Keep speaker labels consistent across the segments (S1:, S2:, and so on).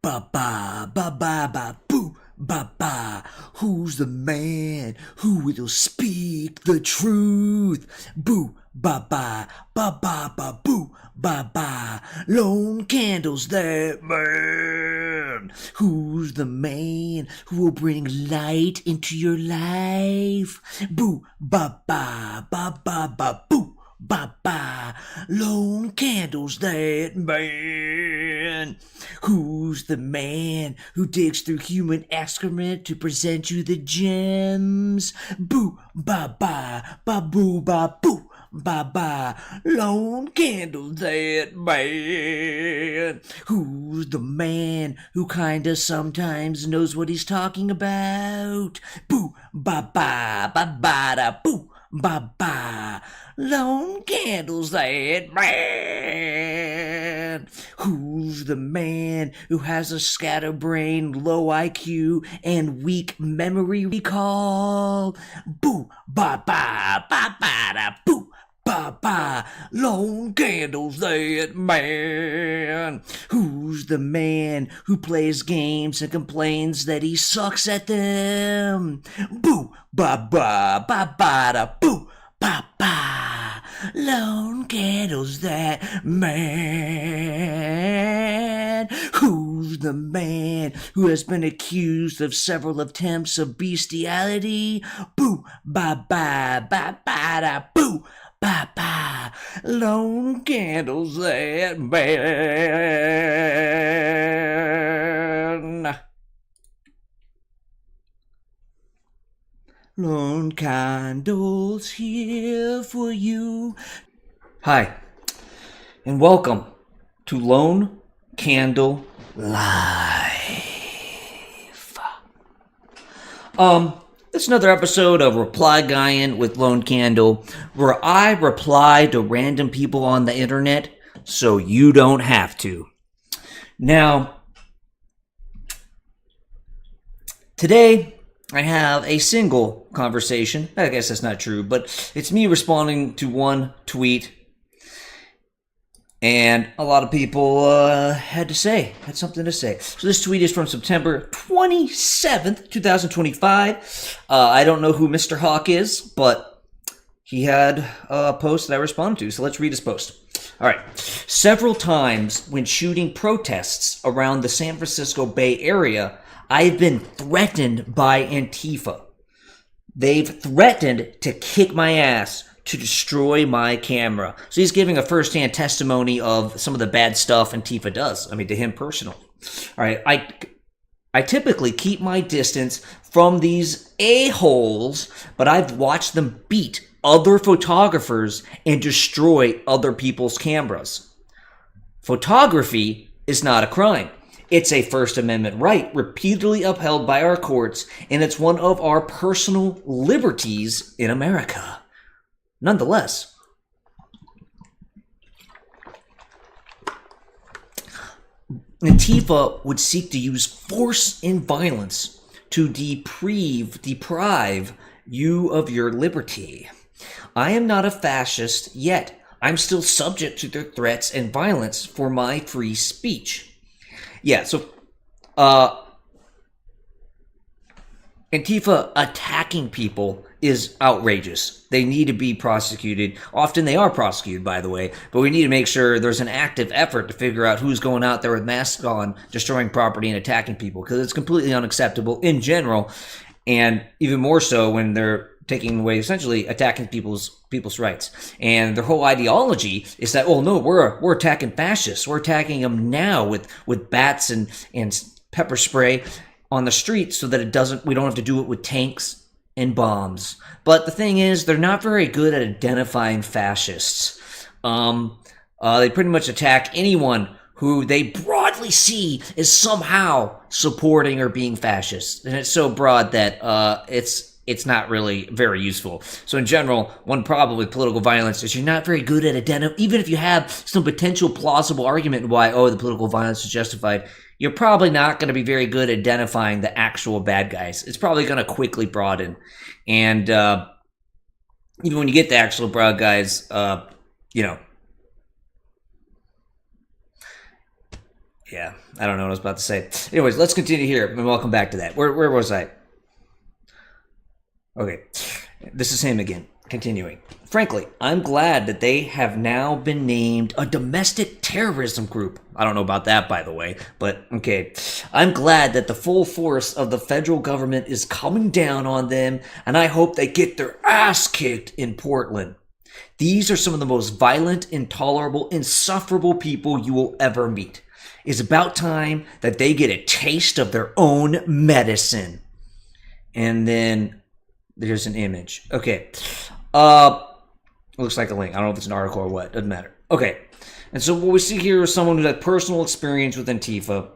S1: ba ba ba ba ba boo ba ba. Who's the man who will speak the truth? Boo ba ba ba ba ba boo ba ba. Lone candles that burn. Who's the man who will bring light into your life? Boo ba ba ba ba ba boo. Ba ba, lone candles that burn. Who's the man who digs through human excrement to present you the gems? Boo ba ba ba boo ba boo. Ba ba, lone candles that burn. Who's the man who kinda sometimes knows what he's talking about? Boo ba ba ba ba da boo. Ba ba, lone candles that burn. Who's the man who has a scatterbrain, low IQ, and weak memory recall? Boo ba ba ba ba da boo. Ba ba, lone candles that burn. Who's the man who plays games and complains that he sucks at them? Boo ba ba ba ba da boo. Ba ba, lone candles that burn. Who's the man who has been accused of several attempts of bestiality? Boo ba ba ba ba da boo. Ba ba, lone candles that burn. Lone candles here for you. Hi, and welcome to Lone Candle Live. It's another episode of Reply Guyan with Lone Candle, where I reply to random people on the internet so you don't have to. Now, today I have a single conversation. I guess that's not true, but it's me responding to one tweet. And a lot of people had something to say. So this tweet is from September 27th, 2025. I don't know who Mr. Hawk is, but he had a post that I responded to. So let's read his post. All right. Several times when shooting protests around the San Francisco Bay Area, I've been threatened by Antifa. They've threatened to kick my ass, to destroy my camera. So he's giving a first-hand testimony of some of the bad stuff Antifa does. I mean, to him personally. All right, I typically keep my distance from these a-holes, but I've watched them beat other photographers and destroy other people's cameras. Photography is not a crime. It's a First Amendment right repeatedly upheld by our courts, and it's one of our personal liberties in America. Nonetheless, Antifa would seek to use force and violence to deprive you of your liberty. I am not a fascist yet. I'm still subject to their threats and violence for my free speech. Yeah, so Antifa attacking people is outrageous. They need to be prosecuted. Often they are prosecuted, by the way, but we need to make sure there's an active effort to figure out who's going out there with masks on, destroying property and attacking people, because it's completely unacceptable in general, and even more so when they're taking away, essentially attacking people's rights. And their whole ideology is that, oh no, we're attacking fascists. We're attacking them now with bats and pepper spray on the street so that we don't have to do it with tanks and bombs. But the thing is, they're not very good at identifying fascists. They pretty much attack anyone who they broadly see as somehow supporting or being fascist. And it's so broad that it's not really very useful. So in general, one problem with political violence is you're not very good at identifying, even if you have some potential plausible argument why, the political violence is justified, you're probably not going to be very good at identifying the actual bad guys. It's probably going to quickly broaden. And even when you get the actual bad guys, Yeah, I don't know what I was about to say. Anyways, let's continue here, and we'll come back to that. Where was I? Okay, this is him again. Continuing. Frankly, I'm glad that they have now been named a domestic terrorism group. I don't know about that, by the way, but okay. I'm glad that the full force of the federal government is coming down on them, and I hope they get their ass kicked in Portland. These are some of the most violent, intolerable, insufferable people you will ever meet. It's about time that they get a taste of their own medicine. And then there's an image. Okay. Looks like a link. I don't know if it's an article or what. Doesn't matter. Okay. And so what we see here is someone who had personal experience with Antifa,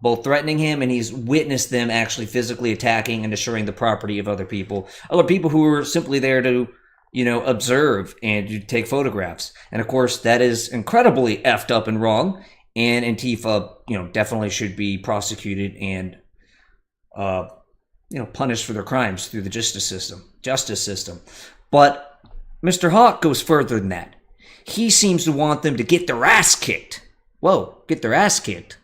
S1: both threatening him, and he's witnessed them actually physically attacking and destroying the property of other people who were simply there to, observe and to take photographs. And of course, that is incredibly effed up and wrong. And Antifa, definitely should be prosecuted and, punished for their crimes through the justice system. But Mr. Hawk goes further than that. He seems to want them to get their ass kicked. Whoa, get their ass kicked.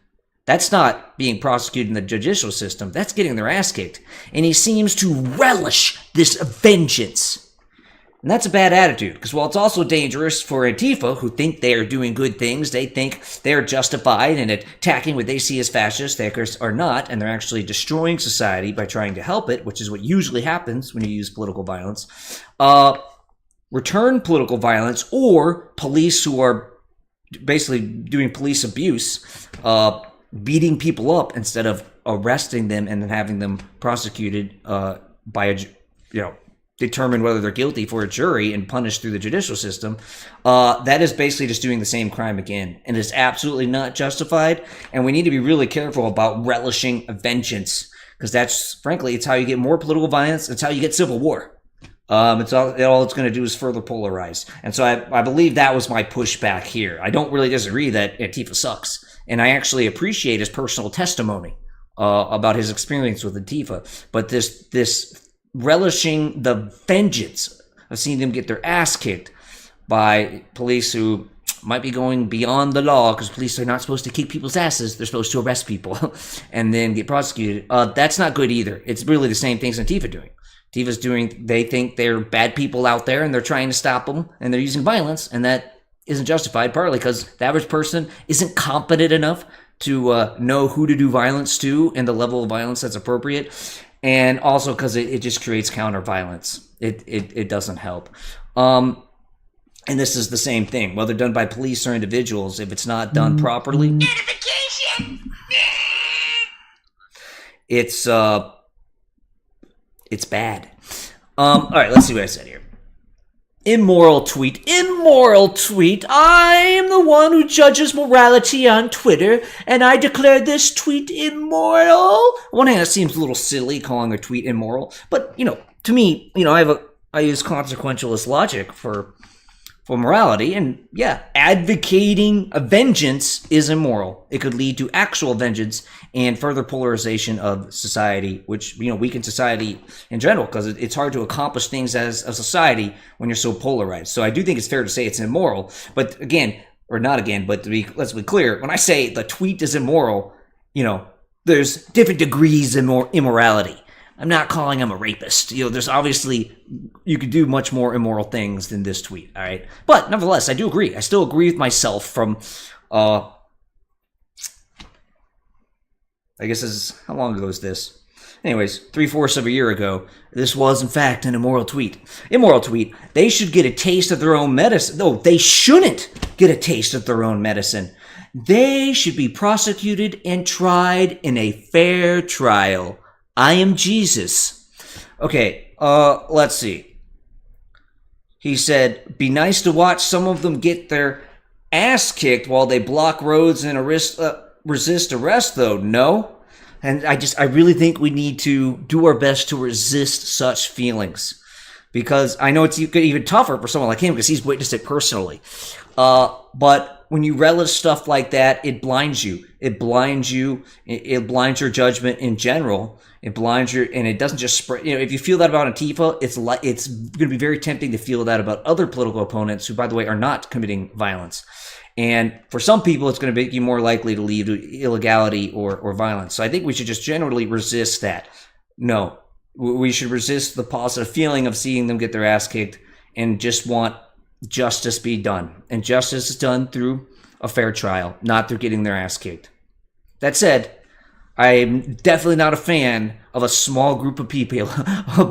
S1: That's not being prosecuted in the judicial system. That's getting their ass kicked. And he seems to relish this vengeance. And that's a bad attitude, because while it's also dangerous for Antifa, who think they are doing good things, they think they're justified in attacking what they see as fascists, they are not, and they're actually destroying society by trying to help it, which is what usually happens when you use political violence. Return political violence, or police who are basically doing police abuse, beating people up instead of arresting them and then having them prosecuted by determine whether they're guilty for a jury and punished through the judicial system. That is basically just doing the same crime again, and is absolutely not justified. And we need to be really careful about relishing vengeance, because it's how you get more political violence. It's how you get civil war. All it's going to do is further polarize. And so I believe that was my pushback here. I don't really disagree that Antifa sucks, and I actually appreciate his personal testimony about his experience with Antifa. But this relishing the vengeance of seeing them get their ass kicked by police who might be going beyond the law, because police are not supposed to kick people's asses. They're supposed to arrest people and then get prosecuted. That's not good either. It's really the same things Antifa doing. Antifa's doing, they think they're bad people out there and they're trying to stop them, and they're using violence, and that isn't justified, partly because the average person isn't competent enough to know who to do violence to and the level of violence that's appropriate. And also because it just creates counter violence. It doesn't help. And this is the same thing, whether done by police or individuals. If it's not done properly, notification. It's bad. All right, let's see what I said here. Immoral tweet. I am the one who judges morality on Twitter, and I declare this tweet immoral. On one hand, it seems a little silly calling a tweet immoral, but, to me, I use consequentialist logic for morality, and yeah, advocating a vengeance is immoral. It could lead to actual vengeance and further polarization of society, which, weakens society in general, because it's hard to accomplish things as a society when you're so polarized. So I do think it's fair to say it's immoral, but let's be clear, when I say the tweet is immoral, there's different degrees of immorality. I'm not calling him a rapist. There's obviously, you could do much more immoral things than this tweet, all right? But nevertheless, I do agree. I still agree with myself from, I guess how long ago is this? Anyways, 3/4 of a year ago, this was in fact an immoral tweet. Immoral tweet. They should get a taste of their own medicine. No, they shouldn't get a taste of their own medicine. They should be prosecuted and tried in a fair trial. I am Jesus. Okay, let's see. He said, be nice to watch some of them get their ass kicked while they block roads and resist arrest, though. No. And I really think we need to do our best to resist such feelings, because I know it's even tougher for someone like him because he's witnessed it personally. But when you relish stuff like that, it blinds you. It blinds you. It blinds your judgment in general. It blinds your, and it doesn't just spread. If you feel that about Antifa, it's going to be very tempting to feel that about other political opponents who, by the way, are not committing violence. And for some people, it's going to make you more likely to lead to illegality or violence. So I think we should just generally resist that. No, we should resist the positive feeling of seeing them get their ass kicked and just want justice be done. And justice is done through a fair trial, not through getting their ass kicked. That said, I'm definitely not a fan of a small group of people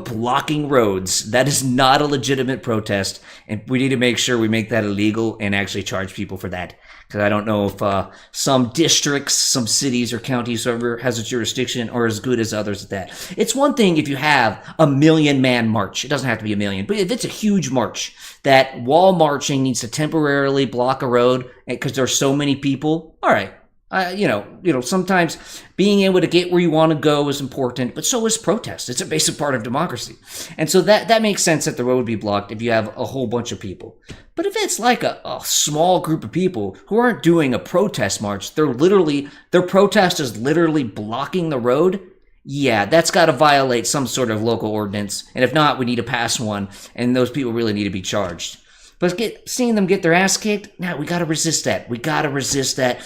S1: blocking roads. That is not a legitimate protest, and we need to make sure we make that illegal and actually charge people for that. Because I don't know if some districts, some cities or counties, whoever has a jurisdiction, are as good as others at that. It's one thing if you have a 1,000,000-man march. It doesn't have to be 1,000,000, but if it's a huge march that while marching needs to temporarily block a road because there's so many people, all right. Sometimes being able to get where you want to go is important, but so is protest. It's a basic part of democracy. And so that makes sense that the road would be blocked if you have a whole bunch of people. But if it's like a small group of people who aren't doing a protest march, their protest is literally blocking the road, yeah, that's got to violate some sort of local ordinance. And if not, we need to pass one, and those people really need to be charged. But seeing them get their ass kicked, now we got to resist that. We got to resist that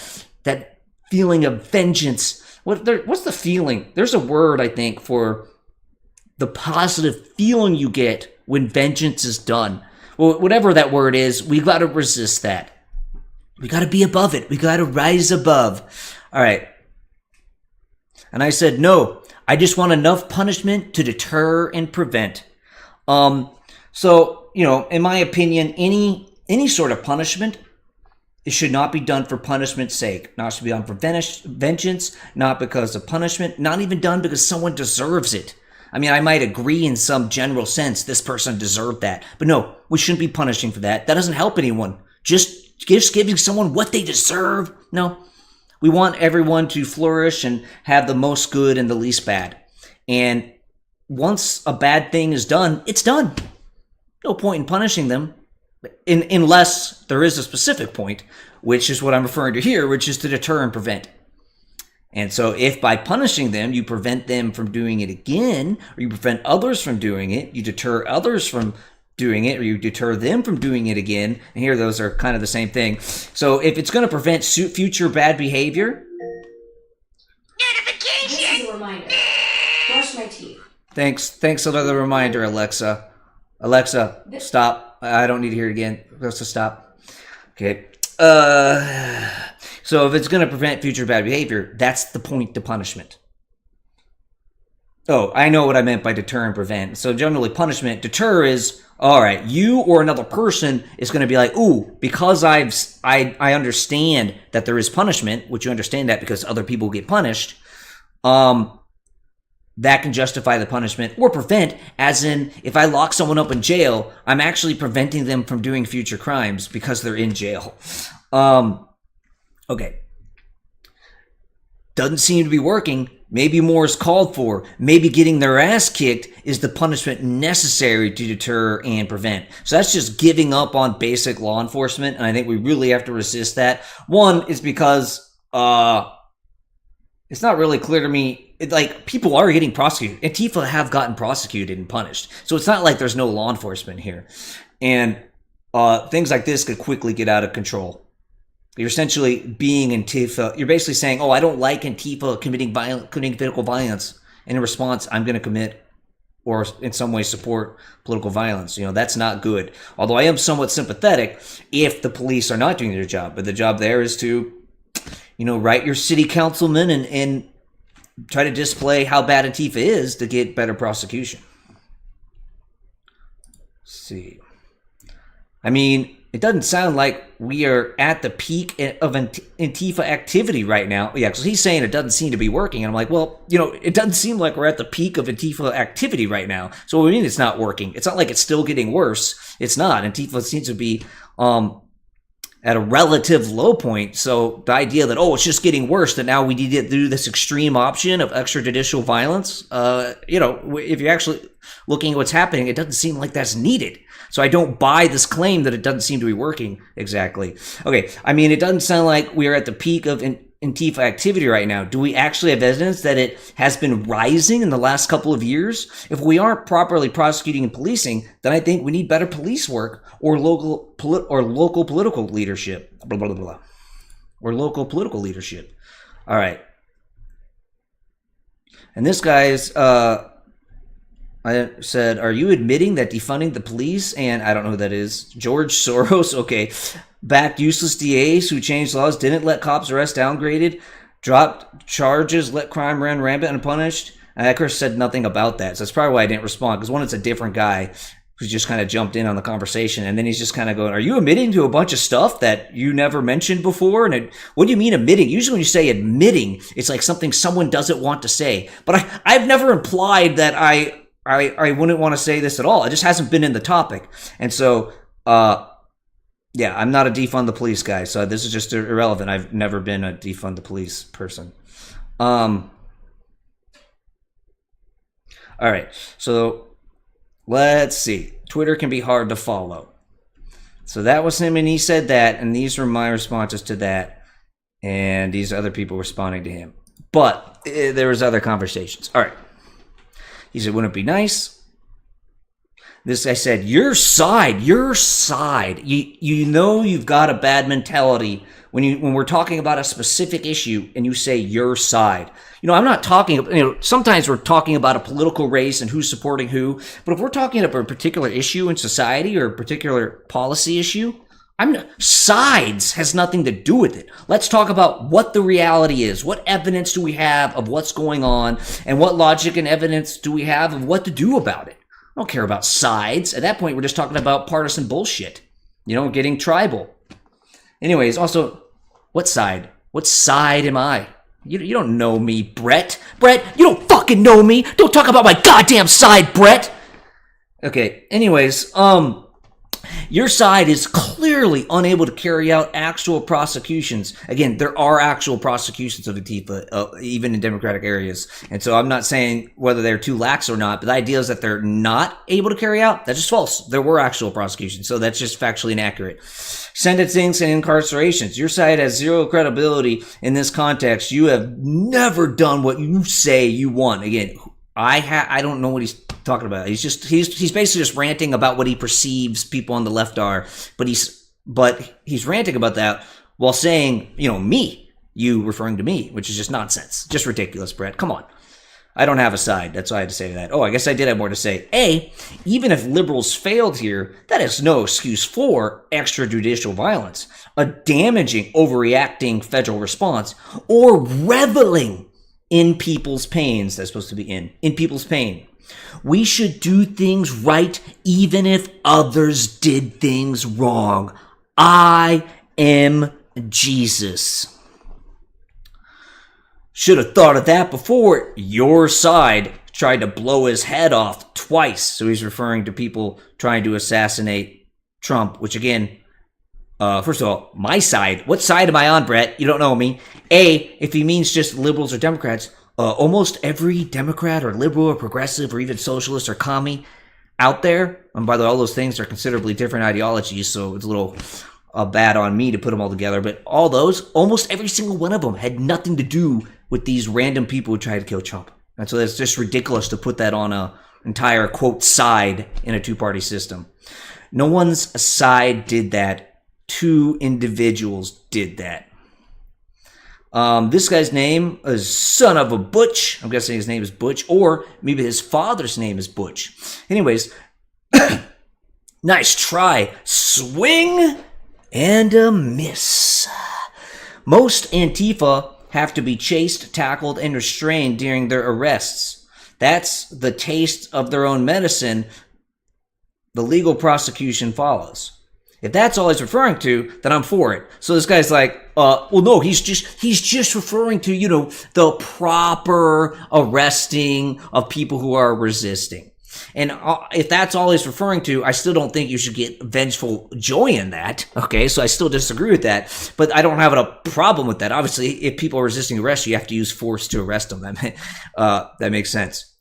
S1: feeling of vengeance. What's the feeling? There's a word, I think, for the positive feeling you get when vengeance is done. Well, whatever that word is, we got to resist that. We got to be above it. We got to rise above. All right. And I said, no, I just want enough punishment to deter and prevent. So, in my opinion, any sort of punishment, it should not be done for punishment's sake. Not should be done for vengeance, not because of punishment, not even done because someone deserves it. I mean, I might agree in some general sense this person deserved that. But no, we shouldn't be punishing for that. That doesn't help anyone. Just giving someone what they deserve. No, we want everyone to flourish and have the most good and the least bad. And once a bad thing is done, it's done. No point in punishing them. Unless there is a specific point, which is what I'm referring to here, which is to deter and prevent. And so if by punishing them, you prevent them from doing it again, or you prevent others from doing it, you deter others from doing it, or you deter them from doing it again, and here those are kind of the same thing. So if it's going to prevent future bad behavior...
S2: Notification! This is a reminder. Brush my teeth.
S1: Thanks for the reminder, Alexa. Alexa, stop. I don't need to hear it again. Let's just stop. Okay. So if it's going to prevent future bad behavior, that's the point to punishment. Oh, I know what I meant by deter and prevent. So generally punishment, deter is, all right, you or another person is going to be like, ooh, because I understand that there is punishment, which you understand that because other people get punished, that can justify the punishment, or prevent, as in, if I lock someone up in jail, I'm actually preventing them from doing future crimes because they're in jail. Okay. Doesn't seem to be working. Maybe more is called for. Maybe getting their ass kicked is the punishment necessary to deter and prevent. So that's just giving up on basic law enforcement, and I think we really have to resist that. One is because it's not really clear to me. People are getting prosecuted. Antifa have gotten prosecuted and punished. So it's not like there's no law enforcement here. And things like this could quickly get out of control. You're essentially being Antifa. You're basically saying, oh, I don't like Antifa committing physical violence. And in response, I'm going to commit or in some way support political violence. That's not good. Although I am somewhat sympathetic if the police are not doing their job. But the job there is to, write your city councilman and try to display how bad Antifa is to get better prosecution. Let's see. I mean, it doesn't sound like we are at the peak of Antifa activity right now. Yeah, because he's saying it doesn't seem to be working. And I'm like, well, it doesn't seem like we're at the peak of Antifa activity right now. So what do you mean it's not working? It's not like it's still getting worse. It's not. Antifa seems to be at a relative low point. So the idea that, it's just getting worse, that now we need to do this extreme option of extrajudicial violence, if you're actually looking at what's happening, it doesn't seem like that's needed. So I don't buy this claim that it doesn't seem to be working exactly. Okay, I mean, it doesn't sound like we're at the peak of Antifa activity right now. Do we actually have evidence that it has been rising in the last couple of years? If we aren't properly prosecuting and policing, then I think we need better police work or local political leadership. Blah, blah, blah, blah. Or local political leadership. All right. And this guy's, I said, are you admitting that defunding the police and, I don't know who that is, George Soros, okay, backed useless DAs who changed laws, didn't let cops arrest downgraded, dropped charges, let crime run rampant unpunished? And of course said nothing about that. So that's probably why I didn't respond, because one, it's a different guy who just kind of jumped in on the conversation, and then he's just kind of going, are you admitting to a bunch of stuff that you never mentioned before? And what do you mean admitting? Usually when you say admitting, it's like something someone doesn't want to say. But I've never implied that I wouldn't want to say this at all. It just hasn't been in the topic. And so, yeah, I'm not a defund the police guy, so this is just irrelevant. I've never been a defund the police person. All right, so let's see. Twitter can be hard to follow. So that was him, and he said that, and these were my responses to that, and these other people responding to him. But there was other conversations. All right. He said, wouldn't it be nice? This guy said, your side. You know you've got a bad mentality when we're talking about a specific issue and you say your side. You know, I'm not talking, sometimes we're talking about a political race and who's supporting who, but if we're talking about a particular issue in society or a particular policy issue, sides has nothing to do with it. Let's talk about what the reality is. What evidence do we have of what's going on, and what logic and evidence do we have of what to do about it? I don't care about sides. At that point, we're just talking about partisan bullshit, getting tribal. Anyways, also, what side? What side am I? You don't know me, Brett. Brett, you don't fucking know me. Don't talk about my goddamn side, Brett. Okay, anyways, your side is clearly unable to carry out actual prosecutions. Again, there are actual prosecutions of Antifa, even in Democratic areas. And so I'm not saying whether they're too lax or not, but the idea is that they're not able to carry out. That's just false. There were actual prosecutions, so that's just factually inaccurate. Sentencings and incarcerations. Your side has zero credibility in this context. You have never done what you say you want. Again, I don't know what he's talking about. He's basically just ranting about what he perceives people on the left are, but he's ranting about that while saying, me, you referring to me, which is just nonsense. Just ridiculous, Brett. Come on. I don't have a side. That's all I had to say to that. Oh, I guess I did have more to say. A, even if liberals failed here, that is no excuse for extrajudicial violence, a damaging, overreacting federal response, or reveling in people's pains. That's supposed to be in people's pain. We should do things right even if others did things wrong. I am Jesus. Should have thought of that before your side tried to blow his head off twice. So he's referring to people trying to assassinate Trump, which again, first of all, my side. What side am I on, Brett? You don't know me. A, if he means just liberals or Democrats, almost every Democrat or liberal or progressive or even socialist or commie out there, and by the way, all those things are considerably different ideologies, so it's a little bad on me to put them all together, but all those, almost every single one of them had nothing to do with these random people who tried to kill Trump. And so it's just ridiculous to put that on an entire, quote, side in a two-party system. No one's side did that. Two individuals did that. This guy's name is son of a Butch. I'm guessing his name is Butch, or maybe his father's name is Butch. Anyways, nice try. Swing and a miss. Most Antifa have to be chased, tackled, and restrained during their arrests. That's the taste of their own medicine. The legal prosecution follows. If that's all he's referring to, then I'm for it. So this guy's like, well, no, he's just referring to, the proper arresting of people who are resisting. And if that's all he's referring to, I still don't think you should get vengeful joy in that. Okay, so I still disagree with that. But I don't have a problem with that. Obviously, if people are resisting arrest, you have to use force to arrest them. That makes sense.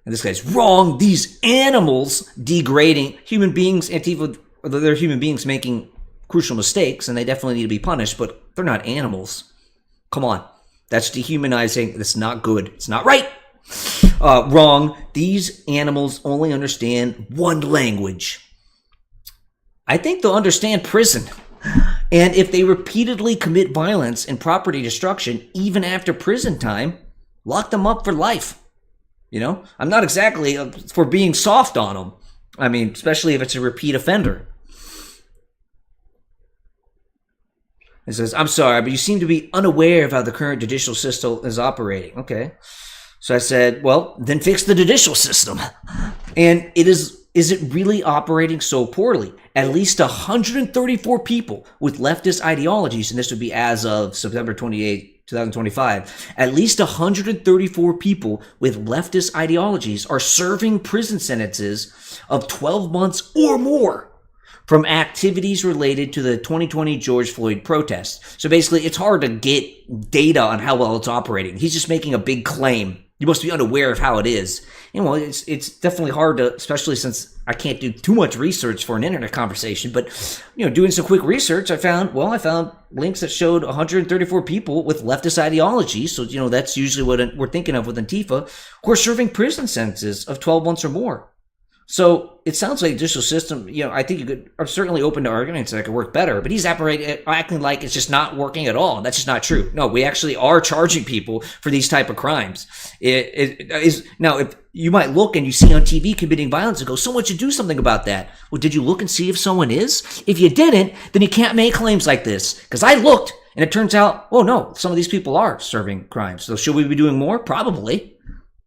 S1: And this guy's wrong. These animals degrading human beings. Antifa, they're human beings making crucial mistakes, and they definitely need to be punished, but they're not animals. Come on. That's dehumanizing. That's not good. It's not right. Wrong. These animals only understand one language. I think they'll understand prison. And if they repeatedly commit violence and property destruction, even after prison time, lock them up for life. You know, I'm not exactly for being soft on them. I mean, especially if it's a repeat offender. It says, I'm sorry, but you seem to be unaware of how the current judicial system is operating. Okay. So I said, well, then fix the judicial system. And is it really operating so poorly? At least 134 people with leftist ideologies, and this would be as of September 28, 2025, at least 134 people with leftist ideologies are serving prison sentences of 12 months or more from activities related to the 2020 George Floyd protests. So basically, it's hard to get data on how well it's operating. He's just making a big claim. You must be unaware of how it is. You know, it's definitely hard to, especially since I can't do too much research for an internet conversation. But, you know, doing some quick research, I found links that showed 134 people with leftist ideology. So, you know, that's usually what we're thinking of with Antifa, who are serving prison sentences of 12 months or more. So it sounds like the judicial system, you know, I think are certainly open to arguments that it could work better, but he's acting like it's just not working at all. That's just not true. No, we actually are charging people for these type of crimes. It is now, if you might look and you see on TV committing violence and go, someone should do something about that. Well, did you look and see if someone is? If you didn't, then you can't make claims like this. Because I looked and it turns out, oh no, some of these people are serving crimes. So should we be doing more? Probably.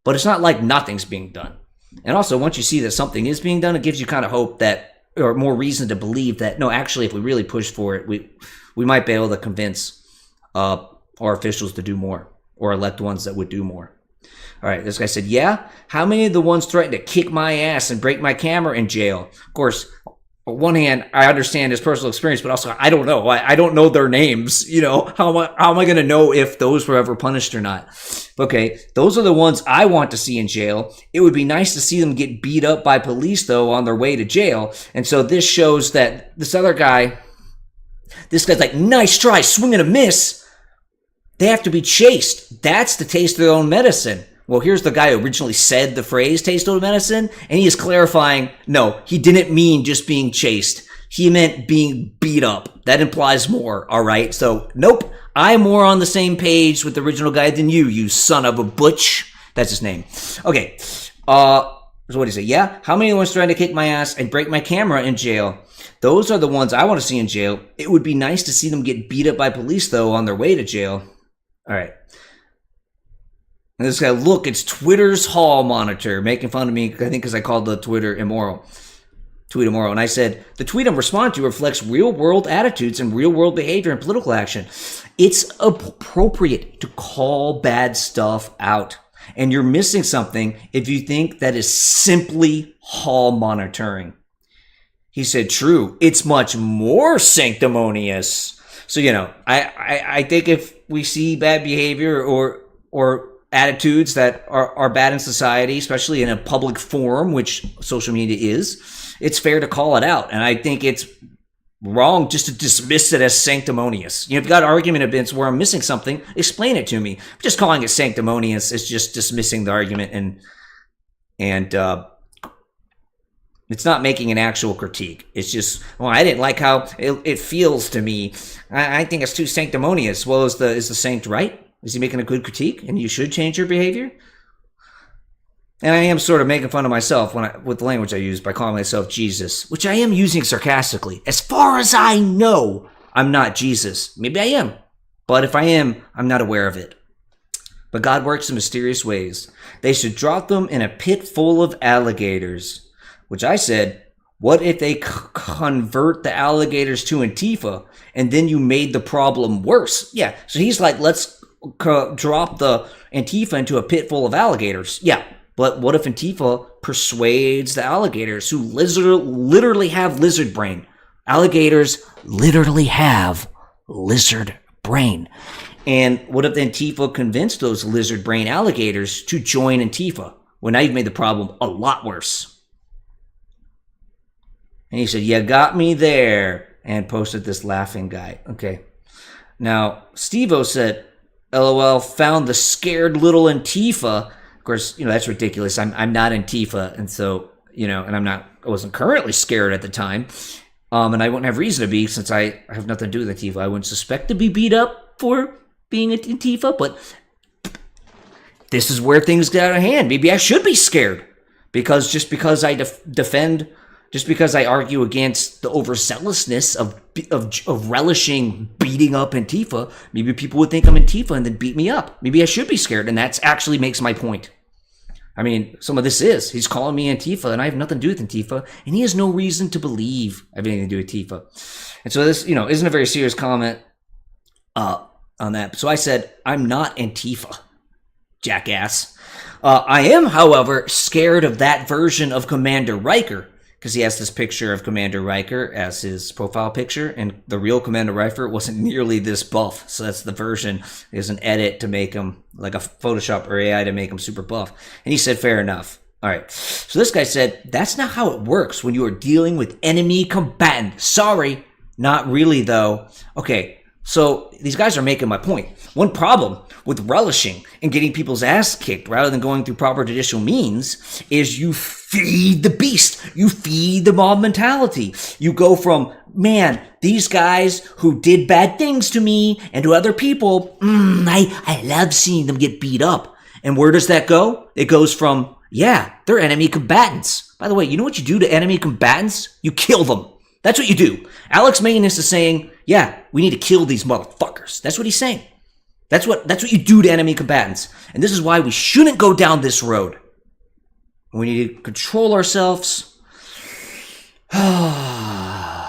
S1: But it's not like nothing's being done. And also, once you see that something is being done, it gives you kind of hope that, or more reason to believe that, no, actually, if we really push for it, we might be able to convince our officials to do more, or elect ones that would do more. All right, this guy said, yeah, how many of the ones threatened to kick my ass and break my camera in jail? Of course, on one hand, I understand his personal experience, but also I don't know. I don't know their names. You know, how am I going to know if those were ever punished or not? Okay, those are the ones I want to see in jail. It would be nice to see them get beat up by police, though, on their way to jail. And so this shows that this guy's like, nice try, swing and a miss. They have to be chased. That's the taste of their own medicine. Well, here's the guy who originally said the phrase taste of medicine, and he is clarifying, no, he didn't mean just being chased. He meant being beat up. That implies more, all right? So, nope, I'm more on the same page with the original guy than you son of a butch. That's his name. Okay, so what do you say? Yeah, how many ones trying to kick my ass and break my camera in jail? Those are the ones I want to see in jail. It would be nice to see them get beat up by police, though, on their way to jail. All right. And this guy, look, it's Twitter's hall monitor, making fun of me, I think because I called the tweet immoral. And I said, the tweet I'm responding to reflects real-world attitudes and real-world behavior and political action. It's appropriate to call bad stuff out. And you're missing something if you think that is simply hall monitoring. He said, true, it's much more sanctimonious. So, you know, I think if we see bad behavior or attitudes that are bad in society, especially in a public forum, which social media is, it's fair to call it out. And I think it's wrong just to dismiss it as sanctimonious. You know, if you've got argument events where I'm missing something, explain it to me. Just calling it sanctimonious is just dismissing the argument and it's not making an actual critique. It's just, well, I didn't like how it feels to me. I think it's too sanctimonious. Well, is the saint right? Is he making a good critique? And you should change your behavior? And I am sort of making fun of myself with the language I use by calling myself Jesus, which I am using sarcastically. As far as I know, I'm not Jesus. Maybe I am. But if I am, I'm not aware of it. But God works in mysterious ways. They should drop them in a pit full of alligators. Which I said, what if they convert the alligators to Antifa and then you made the problem worse? Yeah, so he's like, let's drop the Antifa into a pit full of alligators. Yeah, but what if Antifa persuades the alligators who literally have lizard brain? Alligators literally have lizard brain. And what if Antifa convinced those lizard brain alligators to join Antifa? Well, now you've made the problem a lot worse. And he said, you got me there, and posted this laughing guy. Okay. Now, Steve-O said, LOL, found the scared little Antifa. Of course, that's ridiculous. I'm not Antifa, and so, and I wasn't currently scared at the time. And I wouldn't have reason to be since I have nothing to do with Antifa. I wouldn't suspect to be beat up for being Antifa, but this is where things get out of hand. Maybe I should be scared because just because I defend, just because I argue against the overzealousness of relishing beating up Antifa, maybe people would think I'm Antifa and then beat me up. Maybe I should be scared, and that actually makes my point. I mean, some of this is. He's calling me Antifa, and I have nothing to do with Antifa, and he has no reason to believe I have anything to do with Antifa. And so this, isn't a very serious comment on that. So I said, I'm not Antifa, jackass. I am, however, scared of that version of Commander Riker, because he has this picture of Commander Riker as his profile picture, and the real Commander Riker wasn't nearly this buff. So that's the version. There's an edit to make him, like a Photoshop or AI to make him super buff. And he said, fair enough. All right. So this guy said, that's not how it works when you are dealing with enemy combatant. Sorry, not really, though. Okay, so these guys are making my point. One problem with relishing and getting people's ass kicked rather than going through proper judicial means is you feed the beast. You feed the mob mentality. You go from, man, these guys who did bad things to me and to other people, I love seeing them get beat up. And where does that go? It goes from, yeah, they're enemy combatants. By the way, you know what you do to enemy combatants? You kill them. That's what you do. Alex Magnus is saying, yeah, we need to kill these motherfuckers. That's what he's saying. That's what you do to enemy combatants. And this is why we shouldn't go down this road. We need to control ourselves. And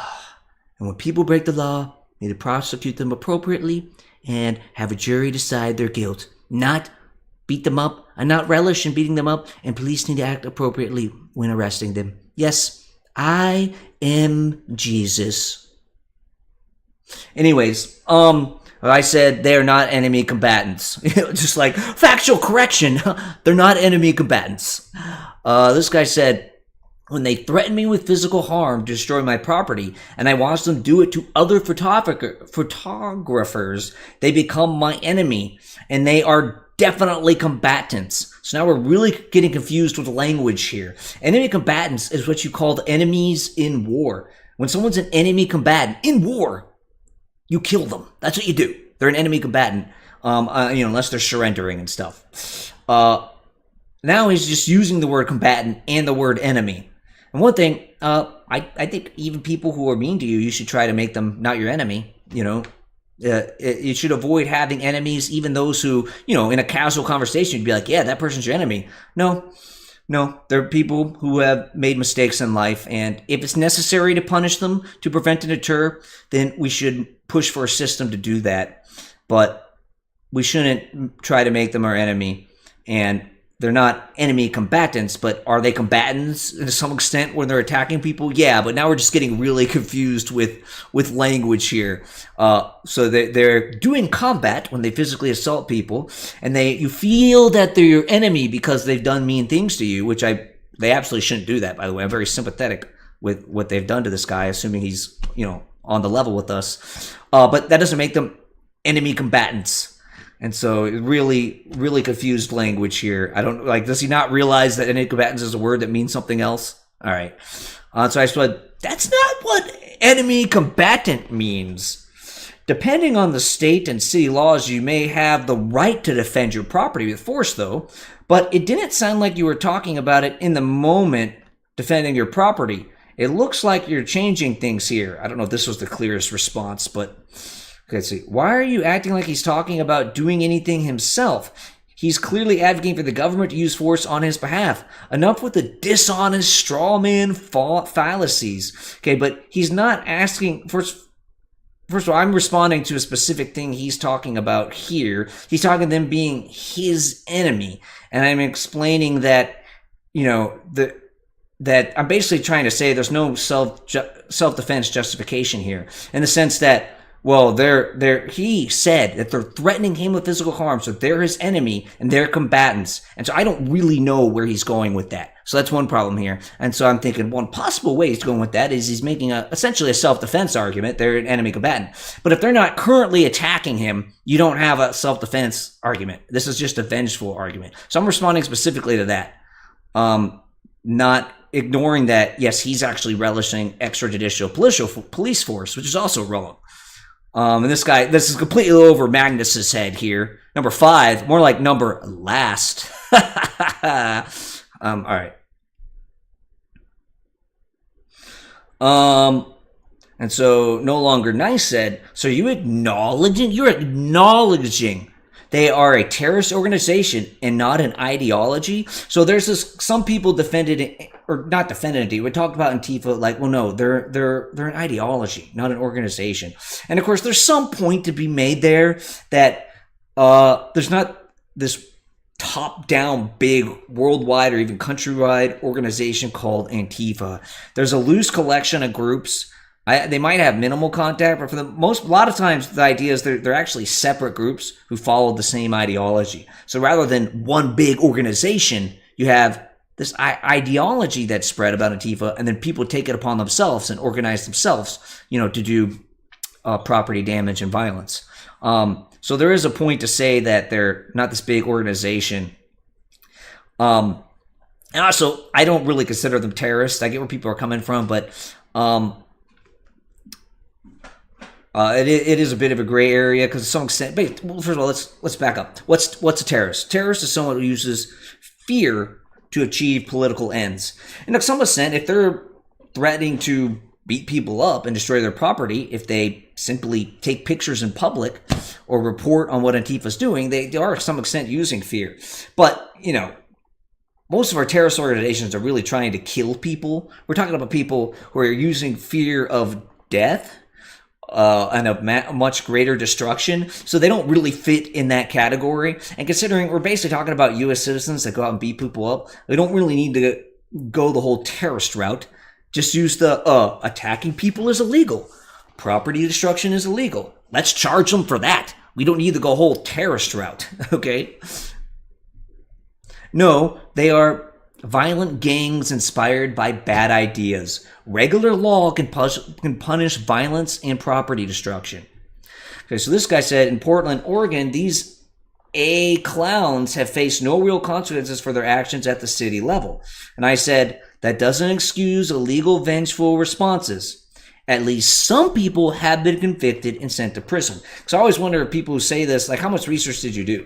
S1: when people break the law, we need to prosecute them appropriately and have a jury decide their guilt. Not beat them up and not relish in beating them up. And police need to act appropriately when arresting them. Yes, I am Jesus. Anyways, I said they're not enemy combatants. Just like, factual correction. They're not enemy combatants. This guy said, when they threaten me with physical harm to destroy my property, and I watch them do it to other photographers, they become my enemy, and they are definitely combatants. So now we're really getting confused with language here. Enemy combatants is what you call enemies in war. When someone's an enemy combatant in war, you kill them. That's what you do. They're an enemy combatant, unless they're surrendering and stuff. Now he's just using the word combatant and the word enemy. And one thing, I think even people who are mean to you, you should try to make them not your enemy. You should avoid having enemies, even those who, in a casual conversation, you'd be like, yeah, that person's your enemy. No, they're people who have made mistakes in life, and if it's necessary to punish them to prevent and deter, then we should push for a system to do that. But we shouldn't try to make them our enemy. And they're not enemy combatants, but are they combatants to some extent when they're attacking people? Yeah, but now we're just getting really confused with language here. So they're doing combat when they physically assault people, and you feel that they're your enemy because they've done mean things to you, which they absolutely shouldn't do that, by the way. I'm very sympathetic with what they've done to this guy, assuming he's, on the level with us. But that doesn't make them enemy combatants. And so really, really confused language here. Does he not realize that enemy combatants is a word that means something else? All right. So I said, that's not what enemy combatant means. Depending on the state and city laws, you may have the right to defend your property with force, though. But it didn't sound like you were talking about it in the moment, defending your property. It looks like you're changing things here. I don't know if this was the clearest response, but... Okay, let's see. Why are you acting like he's talking about doing anything himself? He's clearly advocating for the government to use force on his behalf. Enough with the dishonest straw man fallacies. Okay, but he's not asking... First of all, I'm responding to a specific thing he's talking about here. He's talking them being his enemy. And I'm explaining that, that I'm basically trying to say there's no self-defense justification here. In the sense that Well, he said that they're threatening him with physical harm, so they're his enemy and they're combatants. And so I don't really know where he's going with that. So that's one problem here. And so I'm thinking one possible way he's going with that is he's making essentially a self-defense argument. They're an enemy combatant. But if they're not currently attacking him, you don't have a self-defense argument. This is just a vengeful argument. So I'm responding specifically to that. Not ignoring that, yes, he's actually relishing extrajudicial police force, which is also wrong. And this is completely over Magnus's head here. Number 5, more like number last. All right. And so no longer nice said, so you're acknowledging they are a terrorist organization and not an ideology. So there's some people defended it, or not defended it. We talked about Antifa, like, well, no, they're an ideology, not an organization. And of course, there's some point to be made there that there's not this top-down big worldwide or even countrywide organization called Antifa. There's a loose collection of groups. They might have minimal contact, but a lot of times the idea is they're actually separate groups who follow the same ideology. So rather than one big organization, you have this ideology that's spread about Antifa, and then people take it upon themselves and organize themselves, to do property damage and violence. So there is a point to say that they're not this big organization. And also, I don't really consider them terrorists. I get where people are coming from, but it is a bit of a gray area because to some extent. Well, first of all, let's back up. What's a terrorist? Terrorist is someone who uses fear to achieve political ends. And to some extent, if they're threatening to beat people up and destroy their property, if they simply take pictures in public or report on what Antifa's doing, they are to some extent using fear. But, most of our terrorist organizations are really trying to kill people. We're talking about people who are using fear of death and of much greater destruction. So they don't really fit in that category. And considering we're basically talking about U.S. citizens that go out and beat people up, we don't really need to go the whole terrorist route. Just use the attacking people is illegal. Property destruction is illegal. Let's charge them for that. We don't need to go whole terrorist route, okay? No, they are violent gangs inspired by bad ideas. Regular law can punish violence and property destruction. Okay, so this guy said in Portland, Oregon, these clowns have faced no real consequences for their actions at the city level. And I said, that doesn't excuse illegal, vengeful responses. At least some people have been convicted and sent to prison. So I always wonder if people who say this, like, how much research did you do?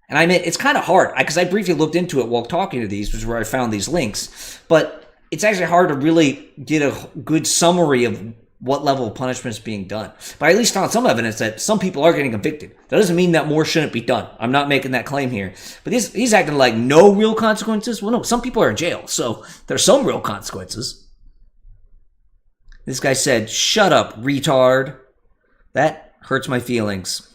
S1: And I mean, it's kind of hard, because I briefly looked into it while talking to these, which is where I found these links. But it's actually hard to really get a good summary of what level of punishment is being done. But I at least found some evidence that some people are getting convicted. That doesn't mean that more shouldn't be done. I'm not making that claim here. But he's acting like no real consequences. Well, no, some people are in jail, so there's some real consequences. This guy said, shut up, retard. That hurts my feelings.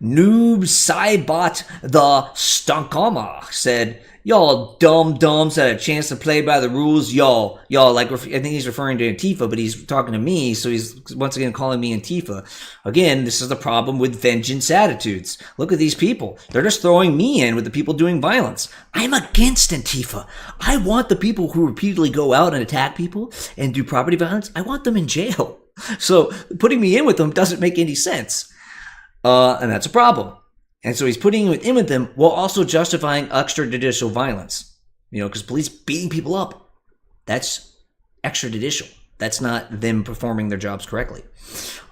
S1: Noob Saibot the Stankama said, y'all dumb-dumbs had a chance to play by the rules. Y'all, like, I think he's referring to Antifa, but he's talking to me, so he's once again calling me Antifa. Again, this is the problem with vengeance attitudes. Look at these people. They're just throwing me in with the people doing violence. I'm against Antifa. I want the people who repeatedly go out and attack people and do property violence, I want them in jail. So putting me in with them doesn't make any sense. And that's a problem. And so he's putting in with them while also justifying extrajudicial violence. Because police beating people up, that's extrajudicial. That's not them performing their jobs correctly.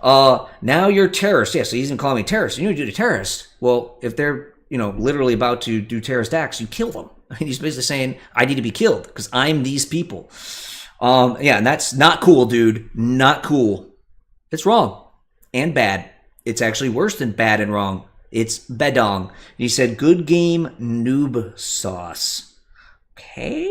S1: Now you're terrorists. Yeah, so he's even calling me terrorist. You know what you do to terrorists? Well, if they're, literally about to do terrorist acts, you kill them. I mean, he's basically saying, I need to be killed because I'm these people. And that's not cool, dude. Not cool. It's wrong and bad. It's actually worse than bad and wrong. It's bedong. He said, good game, noob sauce. Okay?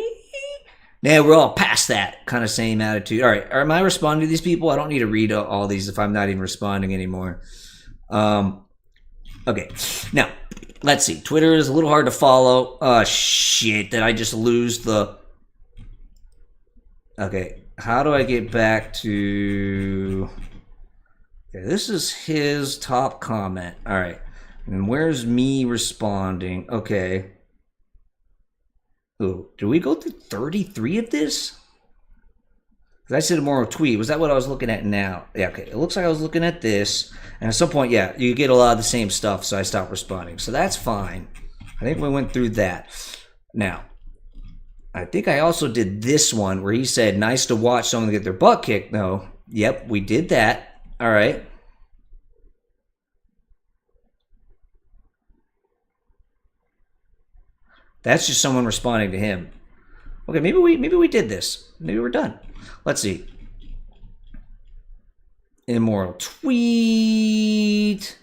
S1: Now we're all past that kind of same attitude. All right, am I responding to these people? I don't need to read all these if I'm not even responding anymore. Okay, now, let's see. Twitter is a little hard to follow. Shit, did I just lose the... Okay, how do I get back to... Okay, this is his top comment. All right. And where's me responding? Okay. Ooh, did we go through 33 of this? Because I said a moral tweet. Was that what I was looking at now? Yeah, okay. It looks like I was looking at this. And at some point, yeah, you get a lot of the same stuff, so I stopped responding. So that's fine. I think we went through that. Now, I think I also did this one where he said, nice to watch someone get their butt kicked. No. Yep, we did that. All right. That's just someone responding to him. Okay, maybe we did this. Maybe we're done. Let's see. Immoral tweet.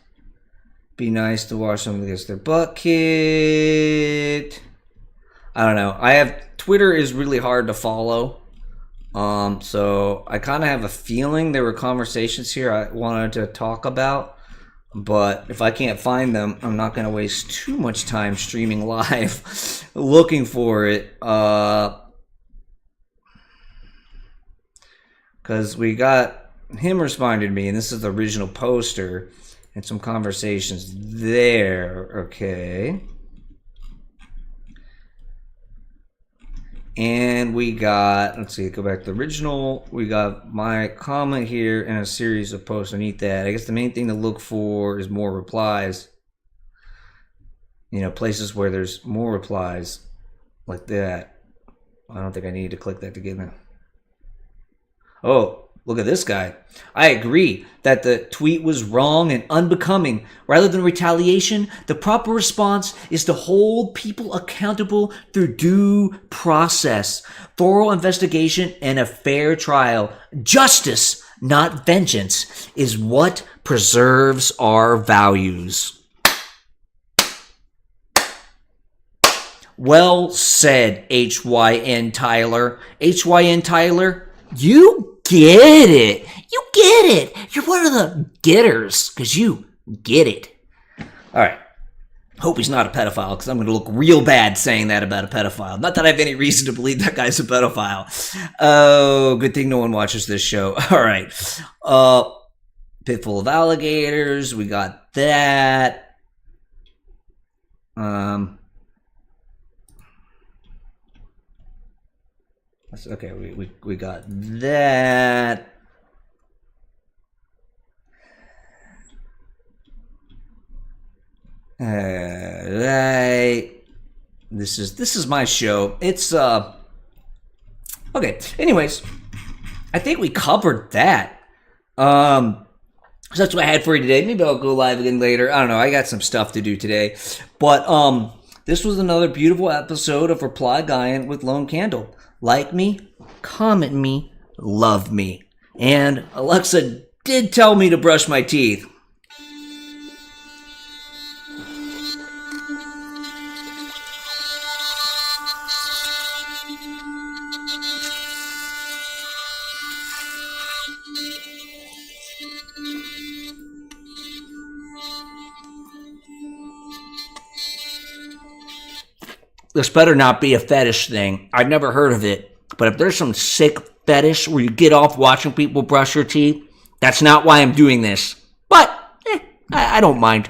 S1: Be nice to watch someone get their butt kicked. I don't know. Twitter is really hard to follow. So I kind of have a feeling there were conversations here I wanted to talk about, but if I can't find them, I'm not going to waste too much time streaming live looking for it. Because we got him responding to me, and this is the original poster, and some conversations there. Okay. And we got, let's see, go back to the original. We got my comment here and a series of posts underneath that. I guess the main thing to look for is more replies. You know, places where there's more replies like that. I don't think I need to click that to get them. Oh, look at this guy. I agree that the tweet was wrong and unbecoming. Rather than retaliation, the proper response is to hold people accountable through due process, thorough investigation, and a fair trial. Justice, not vengeance, is what preserves our values. Well said, HYN Tyler. HYN Tyler, you get it. You get it. You're one of the getters because you get it. All right. Hope he's not a pedophile because I'm going to look real bad saying that about a pedophile. Not that I have any reason to believe that guy's a pedophile. Oh, good thing no one watches this show. All right. Pit full of alligators. We got that. Okay, we got that. Right. This is my show. It's okay. Anyways, I think we covered that. So that's what I had for you today. Maybe I'll go live again later. I don't know. I got some stuff to do today. But this was another beautiful episode of Reply Guyan with Lone Candle. Like me, comment me, love me. And Alexa did tell me to brush my teeth. This better not be a fetish thing. I've never heard of it. But if there's some sick fetish where you get off watching people brush their teeth, that's not why I'm doing this. But, I don't mind.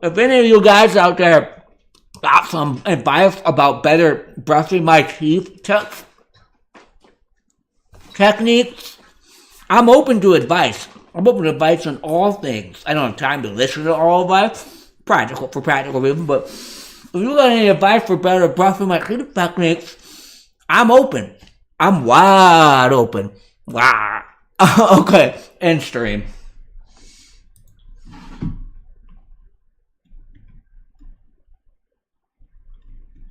S1: If any of you guys out there got some advice about better brushing my teeth techniques, I'm open to advice. I'm open to advice on all things. I don't have time to listen to all advice, for practical reasons, but if you got any advice for better brushing my teeth techniques, I'm open. I'm wide open. Wow. Okay, end stream.